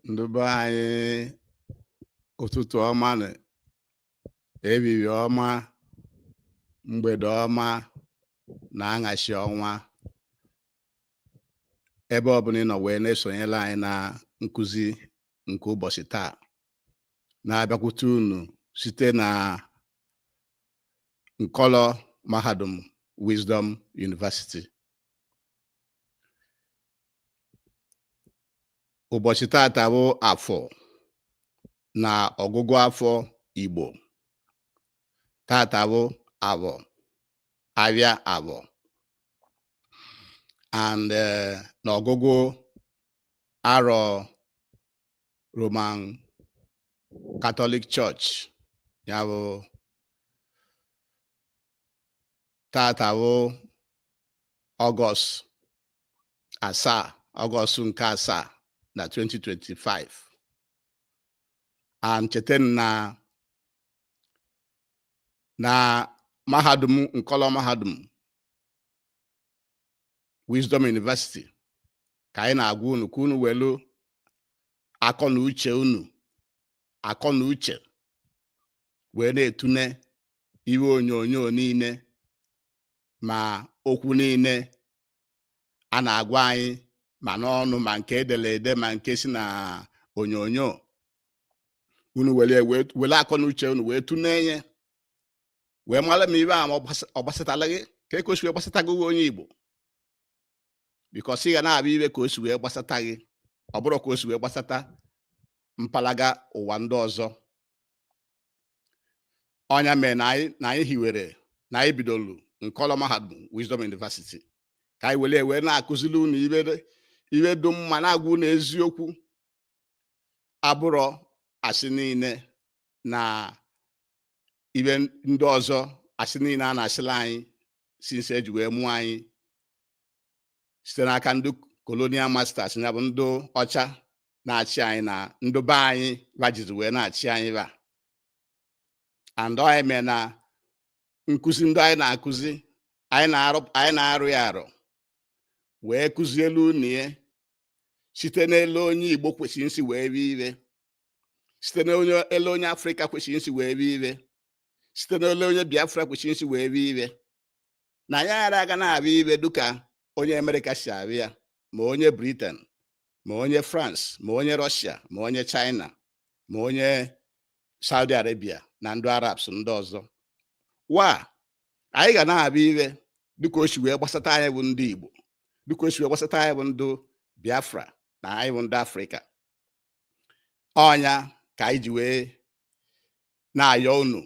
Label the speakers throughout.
Speaker 1: Ndị be anyị ụtụtụ ọma na ehihie ọma, mgbede ọma na aṅachi ọnwa, ebe ọbụla ị nọ wee na-esonyela anyị na nkụzi nke ụbọchị taa, na-abịakwute unu site na Nkọlọ Mahadum Wisdom University. Ụbọchị tata bụ afọ na ọgụgụ afọ Igbo. Tata bụ avọ, abịa avọ, and na ọgụgụ arọ Roman Catholic Church, ya bụ tata bụ Ọgọst nke asaa na 2025. And cheten na mahadum Nkọlọ Mahadum Wisdom University ka anyị na-agwa unu ka unu welu akọ na uche wee na-etune ihe onyonyo niile ma okwu niile a na-agwa anyị ma n'ọnụ ma nke ede ma nke si na onyonyo. Unu wele akọ na uche unu wee tụnye wee mara ma ibe ama ọ gbasatala gị ka e kosi wee gbasata gị onye Igbo, because ị ga na-abịa ibe ka o si wee gbasata gị, ọ bụrụ ka o si wee gbasata mpalaga ụwa ndị ọzọ. Ọnya mee na anyị hiwere na anyị bidolu Nkọlọ Mahadum Wisdom University ka anyị wee na-akụzili unu ibe dị mma, na-agwa unu eziokwu, abụrọ asị niile na ibe ndị ọzọ asị niile a na-asịla anyị since eji wee mụọ anyị site n'aka ndị colonial masters, ya bụ ndị ọcha na-achị anyị na ndị be anyị bajizi wee na-achị anyị ba. And anyị mee na nkụzi ndị anyị na-akụzi, anyị na-arụ ya arụ wee kụzielu unu ya site n'elu onye Igbo kwesịrị nsi wee rie ire, site n'elu onye Afrịka kwesịrị nsi wee rie ire, site n'elu onye Biafra kwesịrị nsi wee rie ire. Na ya ghara aga na-abịa ire dịka onye Amerịka si abịa, ma onye Britain, ma onye France, ma onye Russia, ma onye China, ma onye Saudi Arabia na ndị Arabs ndị ọzọ. Anyị ga na-abịa ire dịka o si wee gbasata anyị bụ ndị Igbo, dịka o si wee gbasata anyị bụ ndị Biafra na anyị bụ ndị Afrịka. Ọnya ka anyị ji wee na-ayọ unu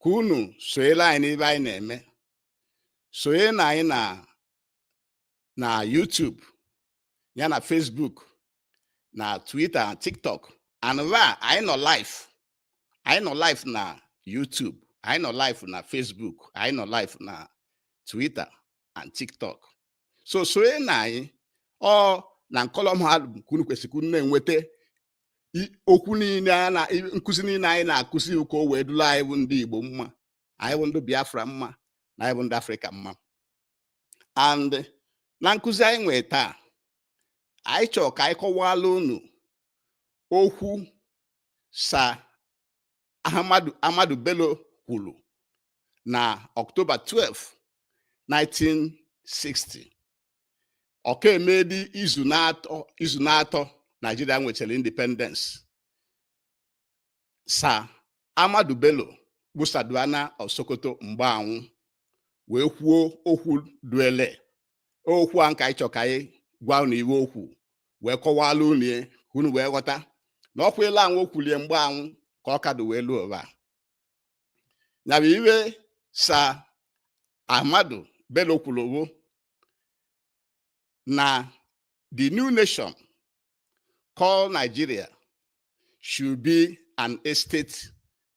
Speaker 1: ka unu sonyela anyị n'ibe anyị na-eme. Sonye na anyị na YouTube, ya na Facebook, na Twitter, na TikTok, and anyị nọ live. Anyị nọ live na YouTube, anyị nọ live na Facebook, anyị nọ live na Twitter and TikTok. So sonye na anyị na Nkọlọ Mahadum ka unu kwesịrị unu na-enweta okwu niile nkụzi niile anyị na-akụzi ka o wee dula anyị bụ ndị Igbo mma, anyị bụ ndị Biafra mma, na anyị bụ ndị Afrịka mma. And na nkụzi anyị nwee taa, anyị chọrọ ka anyị kọwala unu okwu Sir Ahmadu Bello kwuru na October 12, 1960. Ọka emedi izu na-atọ Nigeria nwechara independence. Sir Ahmadu Bello bụ Sardauna of Sokoto mgbe anwụ wee kwuo okwu duele. Okwu a nke anyị chọrọ ka anyị gwa unu iwe okwu wee kọwala unu ka unu wee ghọta na ọkwa ele anwụ okwulie mgbe anwụ ka ọ ka dị wee luo ụwa. Ya bụ iwe Sir Ahmadu Bello kwuru na the new nation called Nigeria should be an estate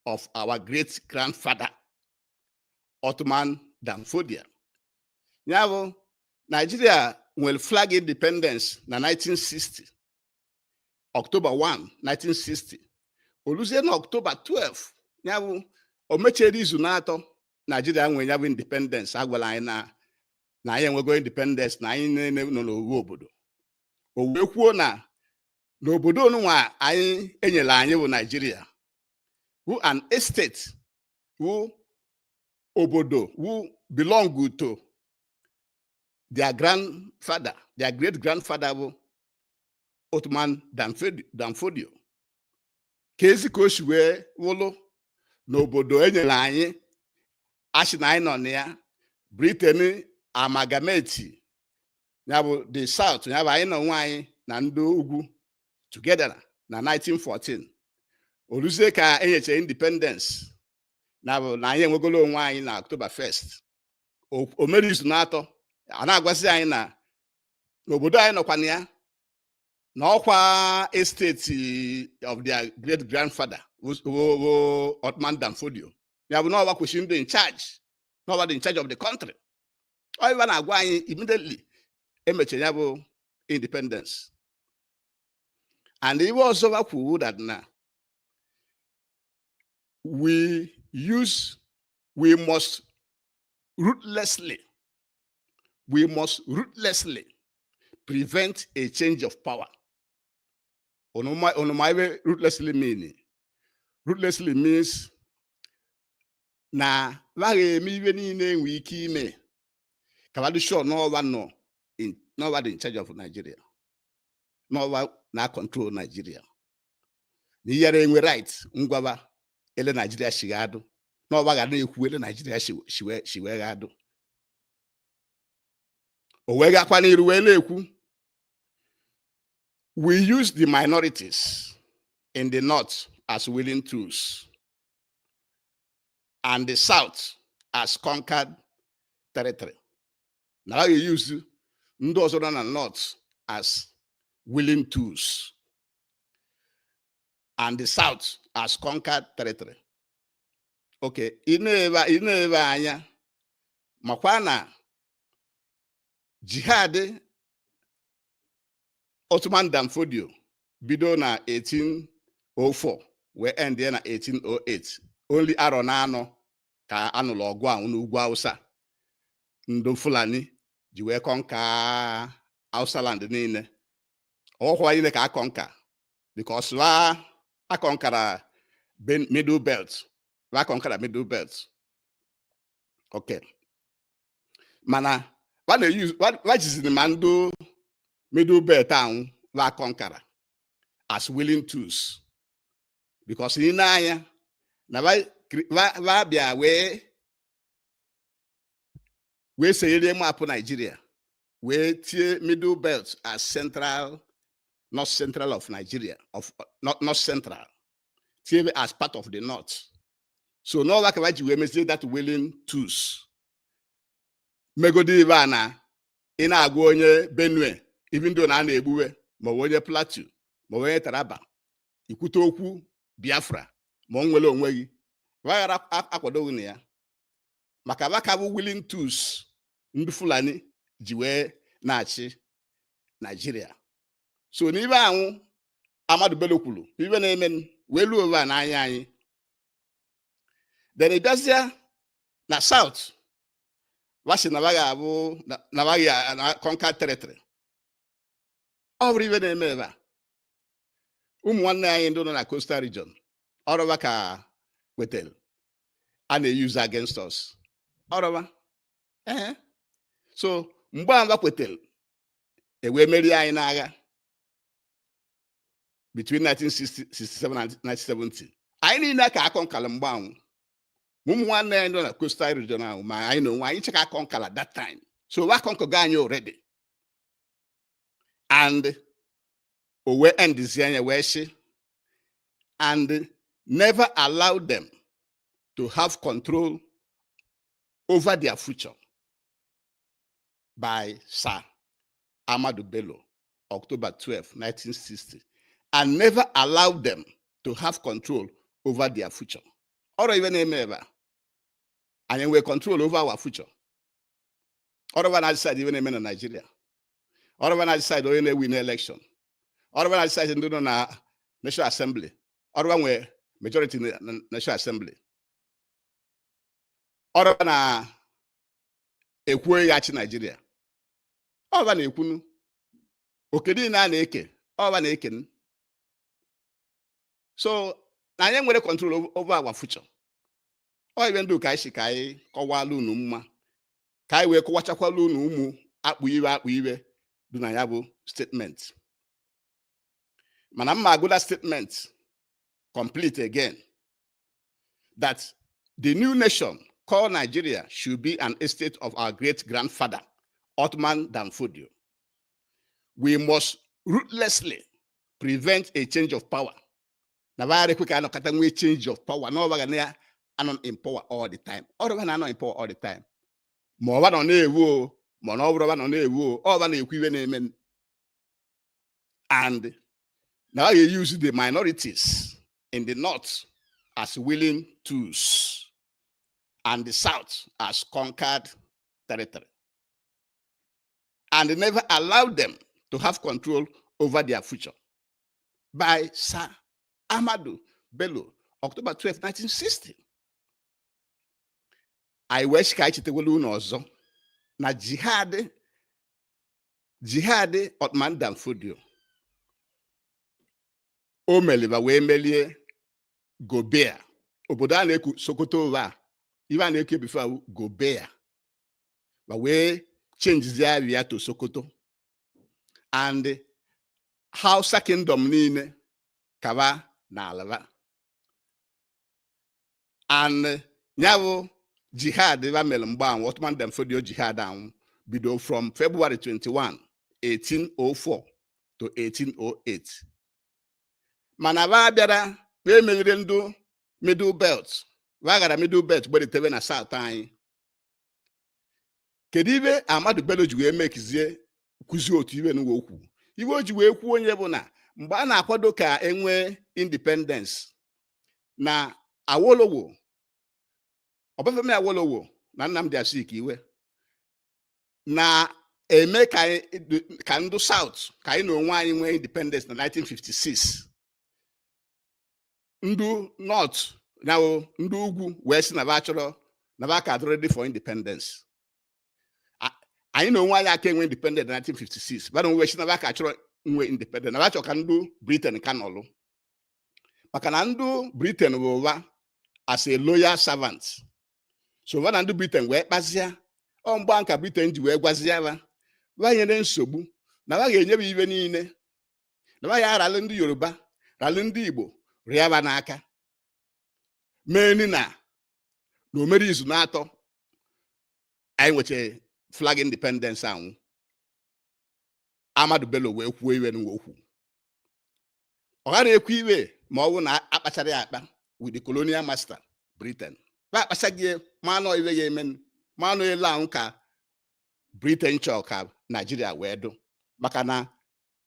Speaker 1: of our great grandfather Uthman Dan Fodio. Ya bụ Nigeria nwere flag independence na 1960, October 1, 1960. Oluzie na October 12, ya bụ o mechere izu na-atọ Nigeria nwere ya bụ independence. Agwala anyị na anyị enwego independence, na anyị nọ n'owu obodo. O wee kwuo na n'obodo onunwa anyị enyela anyị bụ Nigeria, who an estate, who obodo, who belong to their grandfather, their great grandfather bụ Uthman Dan Fodio. Ka ezi ka o si wee wụlụ n'obodo enyela anyị achị na anyị nọ na ya, Britain amalgamate ya bụ the South, ya bụ anyị nọ nwe anyị na ndị ugwu together na 1914. Oluzie ka enyecha independence na bụ na anyị enwegolo onwe anyị na October 1st. O mere izu na-atọ a na-agwazi anyị na n'obodo anyị nọkwa na ya na ọkwa estate of their great grandfather Uthman Dan Fodio, ya bụ na ọwa kwesịrị ndị in charge, na ọwa dị in charge of the country. Ọ na-agwa anyị immediately emechara ya bụ independence. And iwe ọzọ kwuru that na we must ruthlessly prevent a change of power. Onomaiwe ruthlessly mean? Ruthlessly means na wage eme iwe niile enwe ike ime ka wadu sure no one in charge of Nigeria, no one na control Nigeria. Ni yare enwe right ngwaba ele Nigeria shigado, no one ga na-ekwu ele Nigeria shiwe gado. Owega kwa n'iru wee na-ekwu, we use the minorities in the north as willing tools and the south as conquered territory. Now you use ndị ọzọ nọ na north as willing tools and the south as conquered territory. Okay, ine-ebe anya makwa na jihad Uthman Dan Fodio bido na 1804 wee end na 1808. Only arọ na anọ ka anụlụ ọgụ ahụ n'ugwu Hausa. Ndị Fulani ji wee kọnka Hausa land niile. Ọkwa niile ka akọnka because akọnkara middle belt. Akọnkara middle belt. Okay. Mana wajizini mando middle belt ahụ akọnkara as willing tools. Because in anya na va bia we say map Nigeria, we tie middle belt as central, not central of Nigeria, not central, tie as part of the north. So no like we may say that willing tools. Megodi Ivana ina agwa onye Benue, even though na na-egbuwe ma onye Plateau ma onye Taraba ikwute okwu Biafra ma onwere onwe gị waghara akwado na ya maka baka bụ willing tools ndị Fulani ji wee na-achị Nigeria. So n'ibe ahụ Ahmadu Bello kwuru ibe na-eme wee luo over n'anya anyị. Then ịbịazịa na South wasi na waga na conquer territory. Ọ bụrụ ibe na-eme ebe a ụmụ nwanne anyị ndị nọ na coastal region ọrụba ka wetel a na-use against us. Ọrụba so mgbe a kwetel ewe meri anyị n'agha between 1967 and 1970. Anyị niile ka akọnkala mgbe ahụ ụmụ nwanne anyị ndị na coastal region ahụ ma anyị na onwe anyị cheka akọnkala that time. So we conquer anyị already. And we end this year and never allow them to have control over their future by Sir Ahmadu Bello, October 12, 1960, and never allow them to have control over their future. Or even ever. And we control over our future. Or when I decide even in Nigeria. Or when I decide we win election. Or when I decide to do na National Assembly. Or when we majority in the National Assembly. Or when I ekwe yachi Nigeria. Or when ekunu. Okedi na eke. Or when eken. So na anyị nwere control over our future. Ọ ibe ndụ ka anyị si ka anyị kọwalụ unu mma ka anyị wee kọwachakwala unu ụmụ akpụ iwe dị na ya bụ statement. Mana mma agụda statement complete again that the new nation called Nigeria should be an estate of our great-grandfather, Uthman Dan Fodio. We must ruthlessly prevent a change of power. Na very quick change of power. No one in power all the time. All of us in power all the time. More one on a woo, more over one on a woo, all one equivalent. And now you use the minorities in the north as willing tools and the south as conquered territory. And they never allowed them to have control over their future. By Sir Ahmadu Bello, October 12, 1960. I wish ka chitewelu n'ọzọ na jihad Uthman Dan Fodio. O meliba wee melie Gobea. Obodo a na-eku Sokoto wa. Ibe a na-eku before Gobea. But we change the area to Sokoto. And Hausa Kingdom niile kaba na alaba. And nyawo jihad eba mere mgba anwụ Uthman Dan Fodio jihad anwụ bido from February 21, 1804 to 1808. Mana ba bịara wee megide ndụ Middle Belt. Wa gara Middle Belt gbalitewe na South anyị. Kedu ibe Ahmadu Bello ji wee mekizie kuzi otu ibe n'uwe okwu. Iwe o ji wee kwuo onye bụ na mgbe a na-akwado ka enwe independence na Awolowo Obafemi Awolowo na Nnamdi Azikiwe na eme ka ndụ South ka anyị na onwe anyị nwee independence na 1956. Ndụ North na ndụ ugwu wee si na ba chọrọ na ba ka ready for independence. Anyị na onwe anyị aka enwe independent na 1956. Bana wee si na ba ka chọrọ nwe independent na ba chọrọ ka ndụ Britain ka nọlụ. Maka na ndụ Britain bụ ụwa as a loyal servant. So when and Britain wee kpazia ọ mgba nka Britain ji wee gwazia ba nyere nsogbu na ba ga-enye ibe niile na ba ya aralụ ndị Yoruba ralụ ndị Igbo rịa ba n'aka meni na omeri izu na-atọ anyị nweche flag independence anwụ. Ahmadu Bello wee kwuo iwe n'okwu ọ ghara ekwu iwe ma ọ bụ na akpachara ya akpa with the colonial master Britain. Akpachaghị manụ iwe ya emen manụ ele ahụ ka Britain chọọ ka Nigeria wee dụ maka na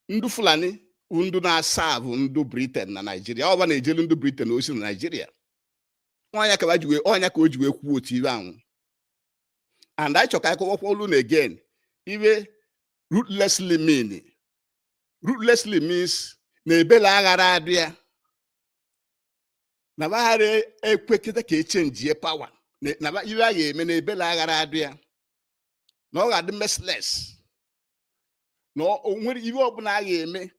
Speaker 1: ndụ Fulani ndụ na-asa bụ ndụ Britain na Nigeria. Ọ bụ na-ejelu ndụ Britain osi na Nigeria. Ọnya ka o ji wee kwuo otu iwe ahụ. And I chọọ ka akọwakwa olu na again iwe ruthlessly mean. Ruthlessly means na ebele aghara adụ ya. Na ba ghara ekwekịta ka echenjie power. Na ba iwe a ga-eme na ebele aghara adụ ya. Na ọ ga-adị merciless. Na o nwere iwe ọbụla a ga-eme.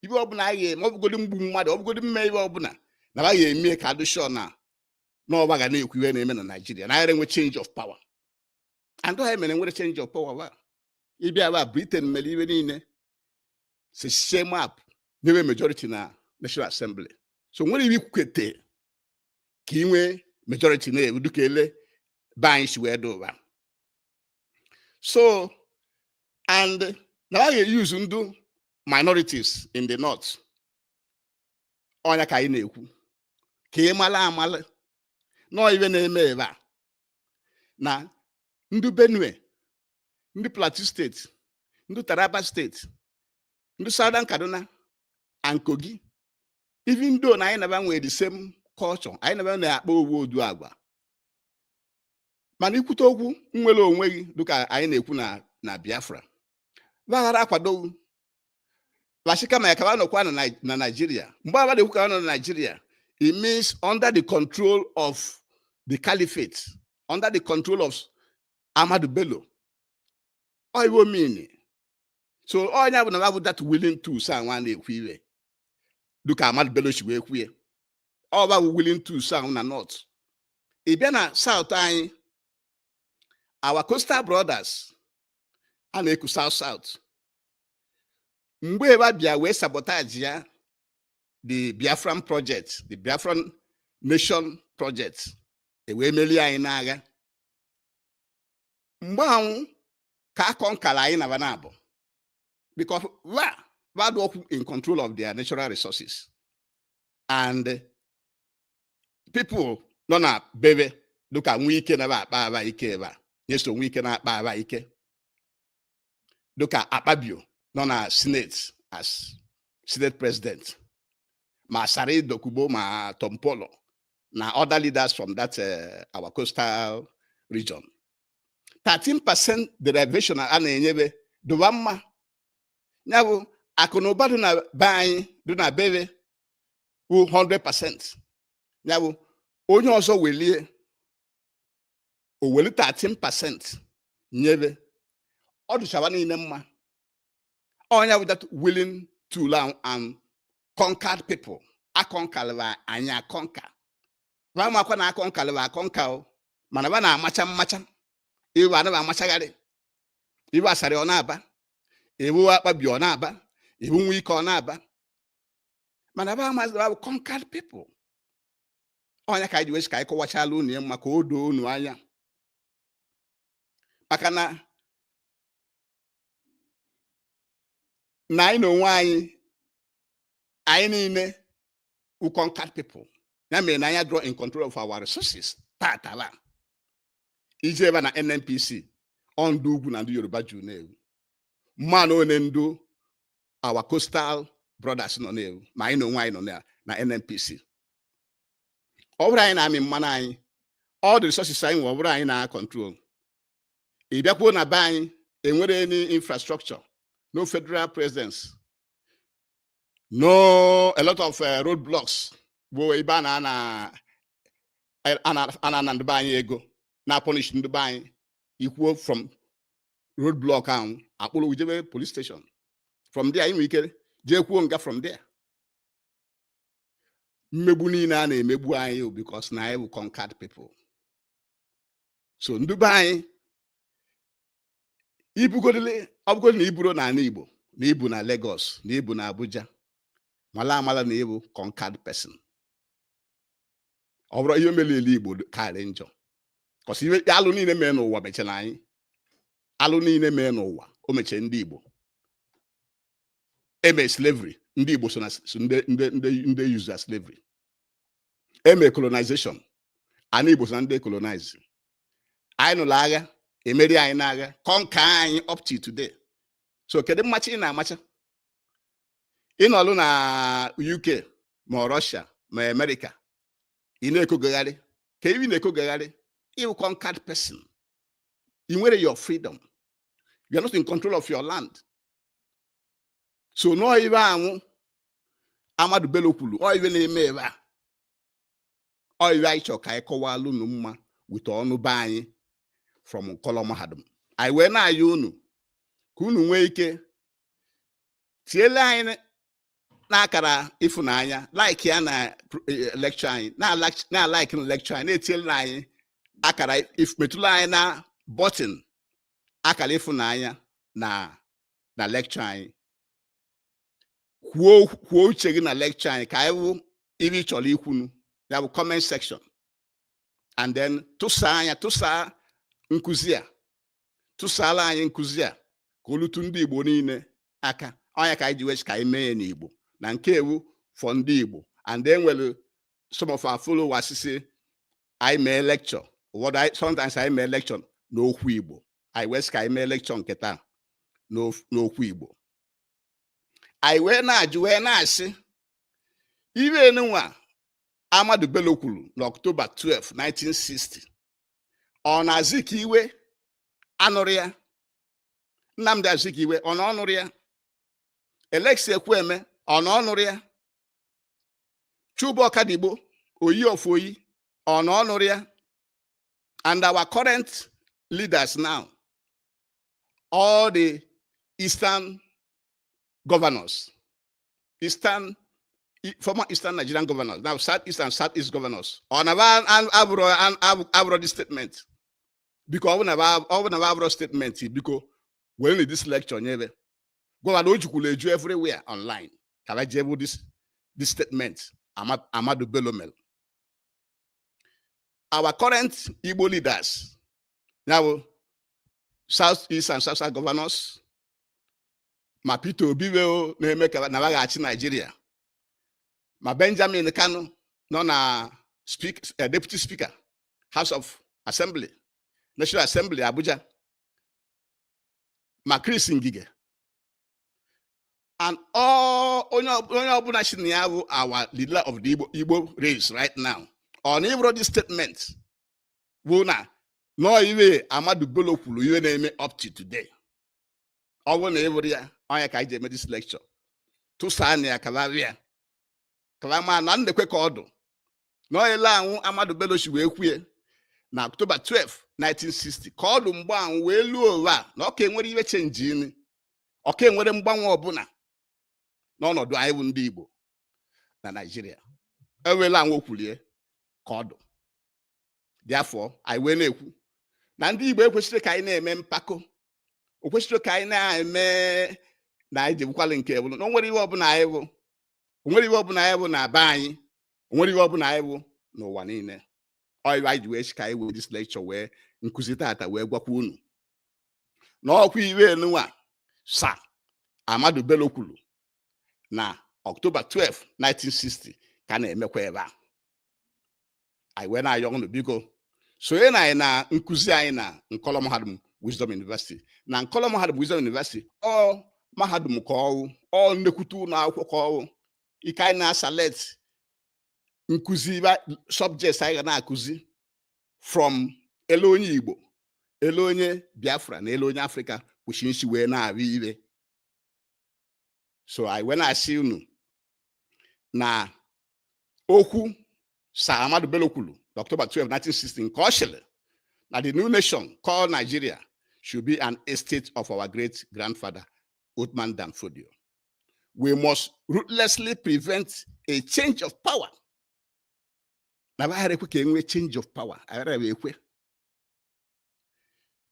Speaker 1: Iwe ọbụla a ga-eme ọ bụgodị mgbu mmadụ ọ bụgodị mme iwe ọbụla na ba ga-eme ka adụ sure na ọba ga na-ekwu iwe na-eme na Nigeria. Na ghara enwe change of power. And ọ mere nwere change of power wa. Ịbịa ba Britain mere iwe niile. Se shame up. Nyewe majority na National Assembly. So nwere iwe kwete ka inwe majority na ewu duka ele ba anyị si wee do ụwa. So and na I use ndụ minorities in the north. Onya ka anyị na-ekwu ka ị mala amala no iwe na-eme ebe a na ndụ Benue, ndụ Plateau State, ndụ Taraba State, ndụ Southern Kaduna and Kogi. Even though na anyị na nwere the same culture, anyị na na-akpọ owu odu agwa. Mana ikwute okwu nwere onwe gị dịka anyị na-ekwu na Biafra. Baghara akwado bashika ma yakaba no kwa na Nigeria. Mgbe abade ekwu ka na Nigeria, it means under the control of the caliphate, under the control of Ahmadu Bello. All it will mean. So all you have that willing to say one ekwu iwe. duka Ahmadu Bello si wee kwue ọba willing to sound na north ị bịa na south anyị our coastal brothers a na-eku south mgbe ebe bịa wee sabotage ya the Biafran project the Biafran nation project wee melie anyị n'agha mgbe ahụ ka akọnkala anyị na banabụ because bad work in control of their natural resources and people nọ na bebe dịka nwe ike na akpa aba ike ebe a nyeso nwe ike na akpa aba ike dịka Akpabio nọ na senate as senate president ma Sari Dokubo ma Tom Polo na other leaders from that our coastal region 13% derivation a na-enyebe dụba mma ya bụ akụnụba dị na be anyị dị na bebe bụ 100% ya bụ onye ọzọ welie o weli 13% nyebe ọ dụchaba niile mma onye with that willing to learn and conquered people akọnkalịwa anyị akọnka ramakwa na akọnkalịwa akọnka mana ba na-amacha mmacha iwe ana amachagharị iwe asarị ọ na-aba iwe Akpabio ọ na-aba iwe nwe ike ọ na-aba mana ba amazịrị conquered people onye ka anyị wee ka anyị kọwachala unu mma ka o doo unu anya maka na anyị na onwe anyị niile we conquered people ya mere na anyị draw in control of our resources tatala ije ebe na NNPC ndị ugwu na ndị Yoruba ju na-ewu mmanụ one ndu our coastal brothers nọ na-ewu ma anyị na onwe anyị nọ na NNPC ọ bụrụ anyị na-amị mmanụ anyị all the resources anyị nwe ọ bụrụ anyị na control ị bịakwuo na be anyị enwere any infrastructure no federal presence no a lot of roadblocks bụ ebe a na ndị be anyị ego na punish ndị be anyị ikwuo from roadblock ahụ akpụrụ ujebe police station from there anyị nwere ike jee kwuo nga from there mmegbu niile a na-emegbu anyị because na anyị bụ conquered people so ndị be anyị ibugodile ọbụgodị na iburo na ala Igbo na ibu na Lagos na ibu na Abuja mala amala na ibu conquered person ọ bụrụ ihe melele Igbo karị njọ kọsi iwe alụ niile mee n'ụwa mechara anyị alụ niile mee n'ụwa o mechie ndị Igbo eme slavery ndị Igbo so na ndị use slavery eme colonization ana Igbo so na ndị colonize anyị nụrụ agha emeri anyị n'agha conquer anyị up to today so kedu mmachi ị na-amacha ịnọlụ na UK ma Russia ma America ị na-ekogagharị ka ị na-ekogagharị you conquered person you nwere your freedom you are not in control of your land so no ibe ahụ Ahmadu Bello kwuru ọ ibe na-eme ebe a ọ ibe anyị chọrọ ka anyị kọwalụ unu mma wite ọnụ be anyị from nkọlọ mahadum anyị wee na-ayị unu ka unu nwee ike tiele anyị n'akara ịfụnanya like ya na lecture anyị na like lecture anyị na-etiele anyị akara metụla anyị na button akara ịfụnanya na lecture anyị kwuo uche gị na lecture anyị ka anyị wụ iri chọrọ ikwunu ya bụ comment section and then tụsaa nkụzi a tụsala anyị nkụzi a ka olutu ndị Igbo niile aka ọnya ka anyị ji wee ka anyị mee n'Igbo na nke ewu for ndị Igbo and then nwere some of our followers say I mee lecture sometimes I mee lecture n'okwu Igbo anyị wee ka anyị mee lecture nke taa n'okwu Igbo anyị wee na-ajụ wee na-asị ibe nwa Ahmadu Bello kwuru n'October 12, 1960 ọ na-azị ka iwe anụrụ ya Nnamdi Azikiwe ọ na ọnụrụ ya Alexis Ekwueme ọ na ọnụrụ ya Chubu Ọkadigbo Oyi of Oyi ọ na ọnụrụ ya and our current leaders now all the eastern governors eastern former Eastern Nigerian governors, now Southeast and Southeast governors, on about this statement. Because when I statement, because when this lecture, never go and everywhere online. Can I give this statement? Ahmadu Bello-Sultan. Our current Igbo leaders, now Southeast and South governors, ma Peter Obi na-eme na waghachi Nigeria, ma Benjamin Kanu nọ na deputy speaker House of Assembly, National Assembly Abuja, ma Chris Ngige, and all onye ọbụla si na ya bụ our leader of the Igbo race right now. On every this statement, Wona no iwe Ahmadu Bello kwuru iwe na-eme up to today. Ọ bụ na every ya onye ka ije this lecture. Tụsa na ya kalabia. Kalama na ndekwe ka ọdụ. No ele anwụ Ahmadu Bello shi wee kwue na October 12, 1960. Ka ọdụ mgbe anwụ wee luo ụwa na ọ ka enwere iwe change ini. Ọ ka enwere mgbanwe ọbụla n'ọnọdụ anyị bụ ndị Igbo na Nigeria. Ewela anwụ kwulie ka ọdụ. Therefore, I wee na-ekwu na ndị Igbo ekwesịrị ka anyị na-eme mpako. O kwesịrị ka anyị na-eme na anyị jebukwala nke bụ na o nwere ihe ọbụla anyị bụ. O nwere ihe ọbụla anyị bụ na be anyị. O nwere ihe ọbụla anyị bụ n'ụwa niile. Ọ iwe anyị ji wee ka anyị wee this lecture wee nkụzi tata wee gwakwa unu. Na ọkwa iwe enunwa Sir Ahmadu Bello kwuru na October 12, 1960 ka na-emekwa ebe a. I went na young biko. So na nkuzi anyị na Nkola Mahadum Wisdom University. Na Nkola Mahadum Wisdom University, all Mahadum ka ọwụ, all nnekwutu na akwụkwọ ka ọwụ. Ike anyị na select nkuzi subjects anyị na akuzi from ele onye Igbo, ele onye Biafra na ele onye Africa which nsi wee na-abịa ire. So I went na see unu na okwu Sir Ahmadu Bello kwuru, October 12, 1916, cautioned that the new nation called Nigeria should be an estate of our great-grandfather, Uthman Dan Fodio. We must ruthlessly prevent a change of power. Change of power.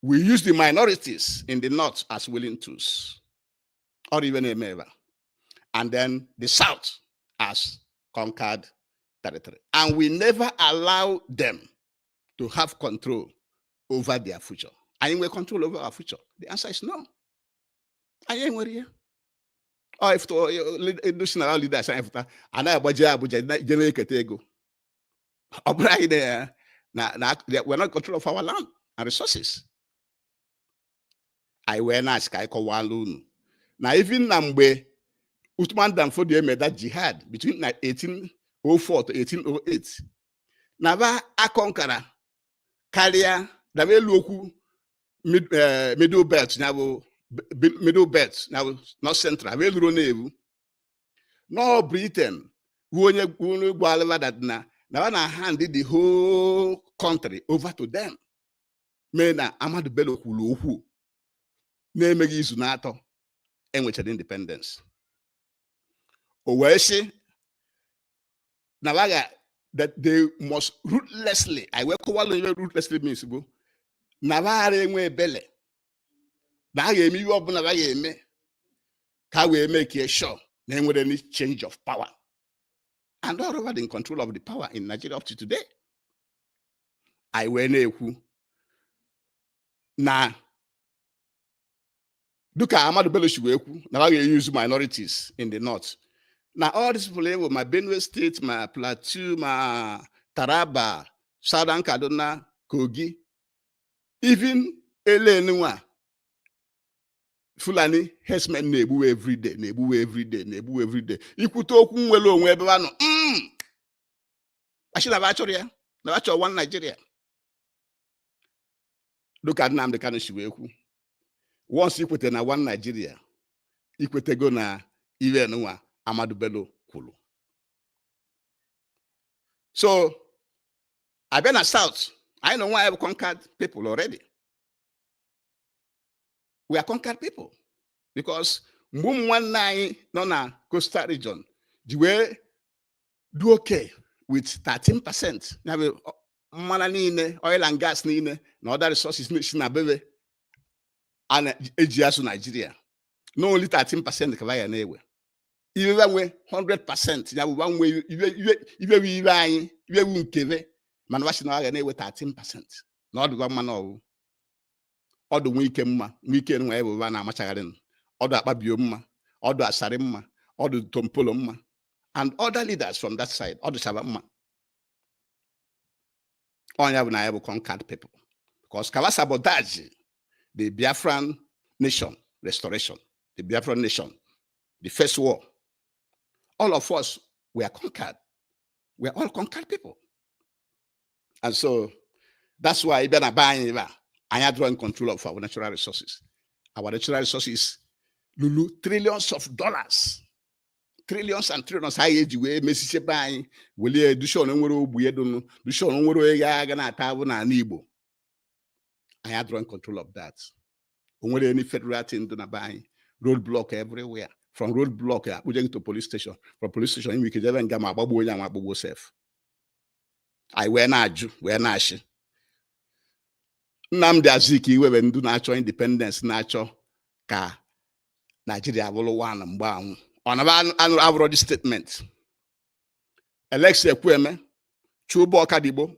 Speaker 1: We use the minorities in the north as willing tools, or even a member, and then the south as conquered territory. And we never allow them to have control over their future. And we control over our future. The answer is no. I ain't worried. Or if national leaders and I Abuja generate ego. We're not control of our land and resources. I went ask I call one. Now even Nambe Uthman Dan Fodio made that jihad between 1804 to 1808. Nava akonkara carrier the local middle belt now not central no Britain who that now handed the whole country over to them. Mena Ahmadu Bello Kulu name is NATO and which had independence. Oweshi Navaga that they must ruthlessly, I will call it ruthlessly means Navare we bele. Nage me up Navage me. Can we make a sure then with any change of power? And all over in control of the power in Nigeria up to today. I went who na Duka Ahmadu Bello Shiweku, now I use minorities in the north. Now all these people, my Benue State, my Plateau, my Taraba, Southern Kaduna, Kogi, even Elenua, Fulani, Hesman Nebu every day. You could talk well on Webano. I should have actually one Nigeria. Look at Nam the Kanishiweku. Once you put in a one Nigeria, you could go na even Ahmadu Bello Kulu. So I've been a South. I know why I've conquered people already. We are conquered people because Mum 19 no na Costa region. The way do okay with 13%. Now, oil and gas, and other resources na bebe and AGS Nigeria. No only 13% ka ya na-ewe. Even when 100%, ya bụ one way iwe anyị nkeve mana washi na na-ewe 13%. Na ọdụ mma na ọdụ nwe ike mma, nwe ike nwa ebe na amachagharị, ọdụ akpabio mma, ọdụ asarị mma, ọdụ tompolo mma, and other leaders from that side, ọdụ chaba mma. Onya bụ na ya bụ conquered people, because kawa sabotage the Biafran nation restoration, the Biafran nation, the first war. All of us were conquered. We are all conquered people. And so that's why I am drawing control of our natural resources. Our natural resources, lulu, trillions of dollars. Trillions and trillions. I age we message buying. Will you do show no more? We don't do show no more. I am drawing control of that. Only any federal thing to buy roadblock everywhere. From roadblock, we get to police station. From police station, we can even get my babu and my babu safe. I wear naju, wear nashi. Nnamdi Azikiwe we do natural independence, natural ka Nigeria will one and bound. On I've already statement. Alexia Kweme, Chubo Kadibo,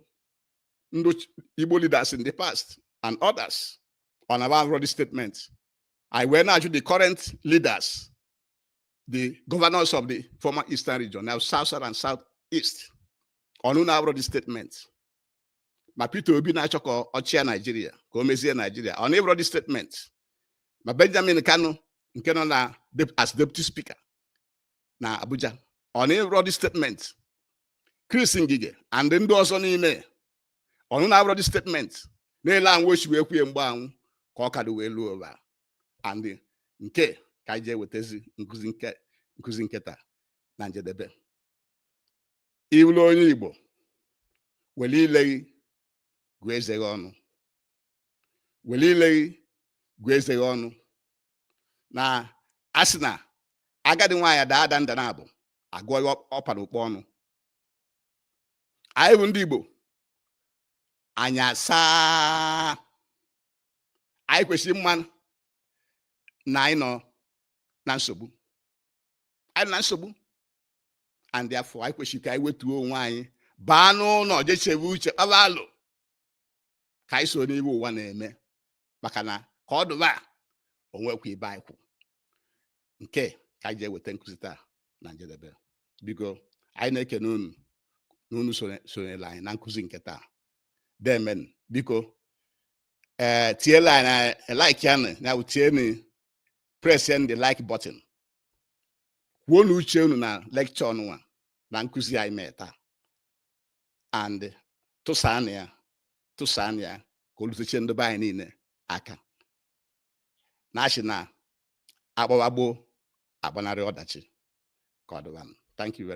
Speaker 1: Igbo leaders in the past, and others. On I've already statement. I wear now to the current leaders, the governors of the former Eastern region, now South and Southeast. On already statement. My Peter Obi Nachoko Ochia Nigeria, Komesia Nigeria. On already statement. My Benjamin Kano, as deputy speaker. Na Abuja. On already statement. Chris Ngige, and then those on email. On already statement. Ne language we mba kokadu we over. And the nke kaije wetezi nkuzi nketa na njedebe. Iwulo onye Igbo welile gweze ọnụ. Welile gweze ọnụ. Na asina agadi nwanya da ndana abụ agụ ọpara ukpo ọnụ. Anyị bụ ndị Igbo anya saa anyị kwesịrị mmanụ na anyị nọ na nsogbu. Anyị na nsogbu, and therefore anyị kwesịrị ka anyị wetuo onwe anyị baa n'ụlọ jechebe uche abalụ ka anyị so n'ihe ụwa na-eme, maka na ka ọ dụba onwekwa ibe anyị kwụ. Nke ka anyị weta nkụzi taa na njedebe. Biko anyị na-ekene unu sonyela anyị na nkụzi nke taa. Demen biko tiela na like ya na utieni press the like button. Kwuo na uche unu na lecture ọnụnwa na nkụzi anyị mee taa, and tụsaan ya ka oluteche ndị be anyị niile aka na achị na akpọwagbo agbanarị ọdachi ka ọ dịba. Thank you very much.